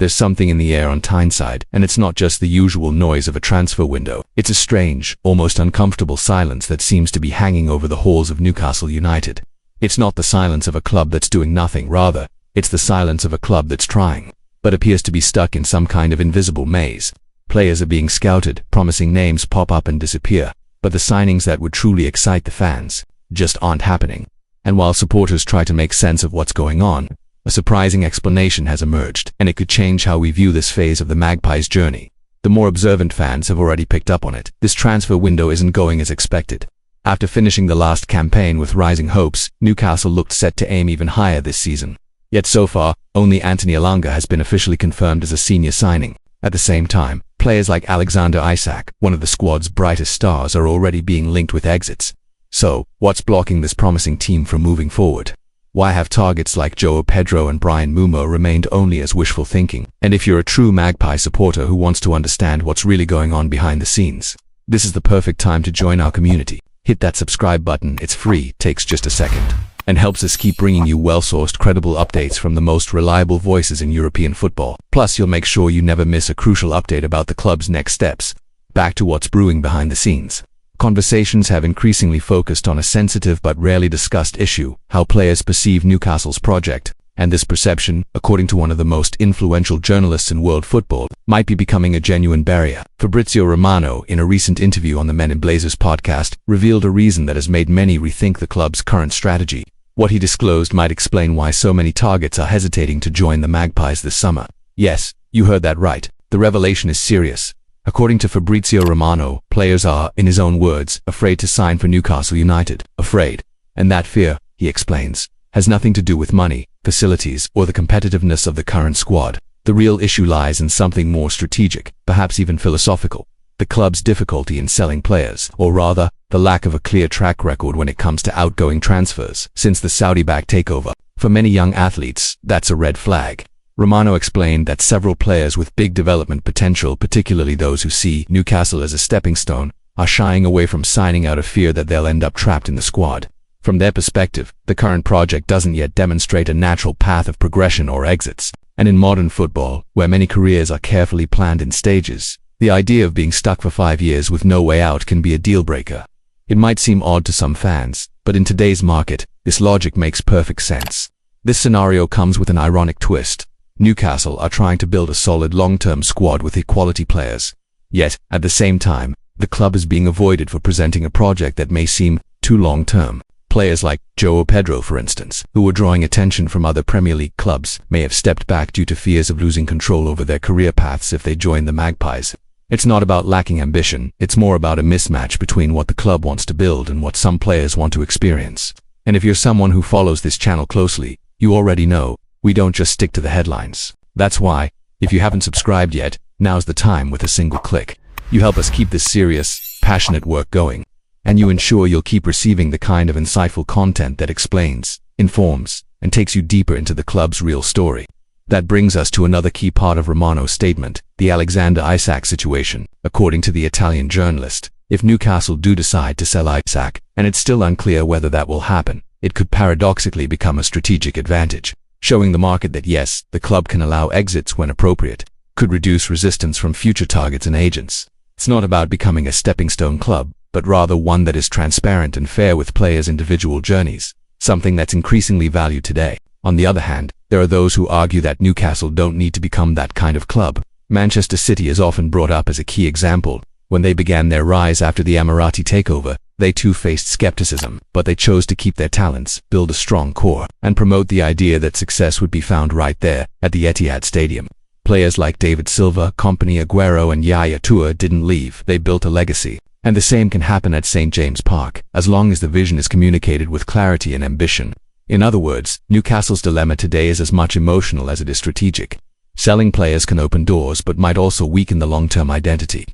There's something in the air on Tyneside, and it's not just the usual noise of a transfer window. It's a strange, almost uncomfortable silence that seems to be hanging over the halls of Newcastle United. It's not the silence of a club that's doing nothing, rather, it's the silence of a club that's trying, but appears to be stuck in some kind of invisible maze. Players are being scouted, promising names pop up and disappear, but the signings that would truly excite the fans just aren't happening. And while supporters try to make sense of what's going on, a surprising explanation has emerged, and it could change how we view this phase of the Magpies' journey. The more observant fans have already picked up on it. This transfer window isn't going as expected. After finishing the last campaign with rising hopes, Newcastle looked set to aim even higher this season. Yet so far, only Anthony Elanga has been officially confirmed as a senior signing. At the same time, players like Alexander Isac, one of the squad's brightest stars, are already being linked with exits. So, what's blocking this promising team from moving forward? Why have targets like João Pedro and Bryan Mbeumo remained only as wishful thinking? And if you're a true Magpie supporter who wants to understand what's really going on behind the scenes, this is the perfect time to join our community. Hit that subscribe button, it's free, takes just a second, and helps us keep bringing you well-sourced, credible updates from the most reliable voices in European football. Plus, you'll make sure you never miss a crucial update about the club's next steps. Back to what's brewing behind the scenes. Conversations have increasingly focused on a sensitive but rarely discussed issue: how players perceive Newcastle's project. And this perception, according to one of the most influential journalists in world football, might be becoming a genuine barrier. Fabrizio Romano, in a recent interview on the Men in Blazers podcast, revealed a reason that has made many rethink the club's current strategy. What he disclosed might explain why so many targets are hesitating to join the Magpies this summer. Yes, you heard that right. The revelation is serious. According to Fabrizio Romano, players are, in his own words, afraid to sign for Newcastle United. Afraid. And that fear, he explains, has nothing to do with money, facilities, or the competitiveness of the current squad. The real issue lies in something more strategic, perhaps even philosophical: the club's difficulty in selling players, or rather, the lack of a clear track record when it comes to outgoing transfers. Since the Saudi-backed takeover, for many young athletes, that's a red flag. Romano explained that several players with big development potential, particularly those who see Newcastle as a stepping stone, are shying away from signing out of fear that they'll end up trapped in the squad. From their perspective, the current project doesn't yet demonstrate a natural path of progression or exits. And in modern football, where many careers are carefully planned in stages, the idea of being stuck for 5 years with no way out can be a deal-breaker. It might seem odd to some fans, but in today's market, this logic makes perfect sense. This scenario comes with an ironic twist. Newcastle are trying to build a solid long-term squad with equality players. Yet, at the same time, the club is being avoided for presenting a project that may seem too long-term. Players like João Pedro, for instance, who were drawing attention from other Premier League clubs, may have stepped back due to fears of losing control over their career paths if they join the Magpies. It's not about lacking ambition, it's more about a mismatch between what the club wants to build and what some players want to experience. And if you're someone who follows this channel closely, you already know, we don't just stick to the headlines. That's why, if you haven't subscribed yet, now's the time. With a single click, you help us keep this serious, passionate work going, and you ensure you'll keep receiving the kind of insightful content that explains, informs, and takes you deeper into the club's real story. That brings us to another key part of Romano's statement: the Alexander Isac situation. According to the Italian journalist, if Newcastle do decide to sell Isac, and it's still unclear whether that will happen, it could paradoxically become a strategic advantage, showing the market that yes, the club can allow exits when appropriate, could reduce resistance from future targets and agents. It's not about becoming a stepping stone club, but rather one that is transparent and fair with players' individual journeys, something that's increasingly valued today. On the other hand, there are those who argue that Newcastle don't need to become that kind of club. Manchester City is often brought up as a key example. When they began their rise after the Emirati takeover, they too faced skepticism, but they chose to keep their talents, build a strong core, and promote the idea that success would be found right there, at the Etihad Stadium. Players like David Silva, Kompany, Aguero, and Yaya Toure didn't leave, they built a legacy. And the same can happen at St. James Park, as long as the vision is communicated with clarity and ambition. In other words, Newcastle's dilemma today is as much emotional as it is strategic. Selling players can open doors but might also weaken the long-term identity.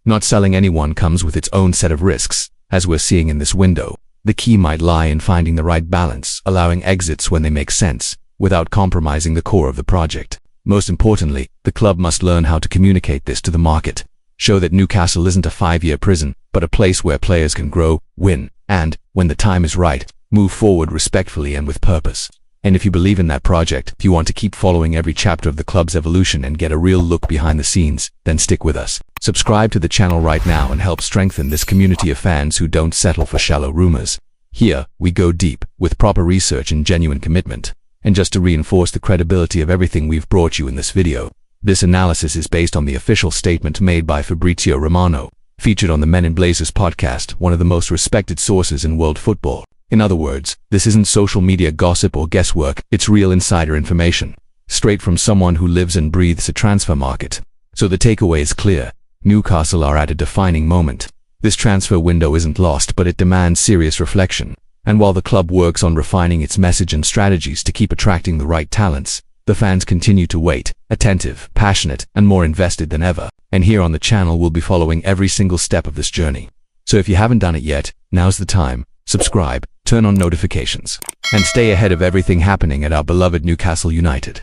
Not selling anyone comes with its own set of risks. As we're seeing in this window, the key might lie in finding the right balance, allowing exits when they make sense, without compromising the core of the project. Most importantly, the club must learn how to communicate this to the market. Show that Newcastle isn't a 5-year prison, but a place where players can grow, win, and, when the time is right, move forward respectfully and with purpose. And if you believe in that project, if you want to keep following every chapter of the club's evolution and get a real look behind the scenes, then stick with us. Subscribe to the channel right now and help strengthen this community of fans who don't settle for shallow rumors. Here, we go deep, with proper research and genuine commitment. And just to reinforce the credibility of everything we've brought you in this video, this analysis is based on the official statement made by Fabrizio Romano, featured on the Men in Blazers podcast, one of the most respected sources in world football. In other words, this isn't social media gossip or guesswork, it's real insider information, straight from someone who lives and breathes a transfer market. So the takeaway is clear. Newcastle are at a defining moment. This transfer window isn't lost, but it demands serious reflection. And while the club works on refining its message and strategies to keep attracting the right talents, the fans continue to wait, attentive, passionate, and more invested than ever. And here on the channel we'll be following every single step of this journey. So if you haven't done it yet, now's the time. Subscribe, turn on notifications, and stay ahead of everything happening at our beloved Newcastle United.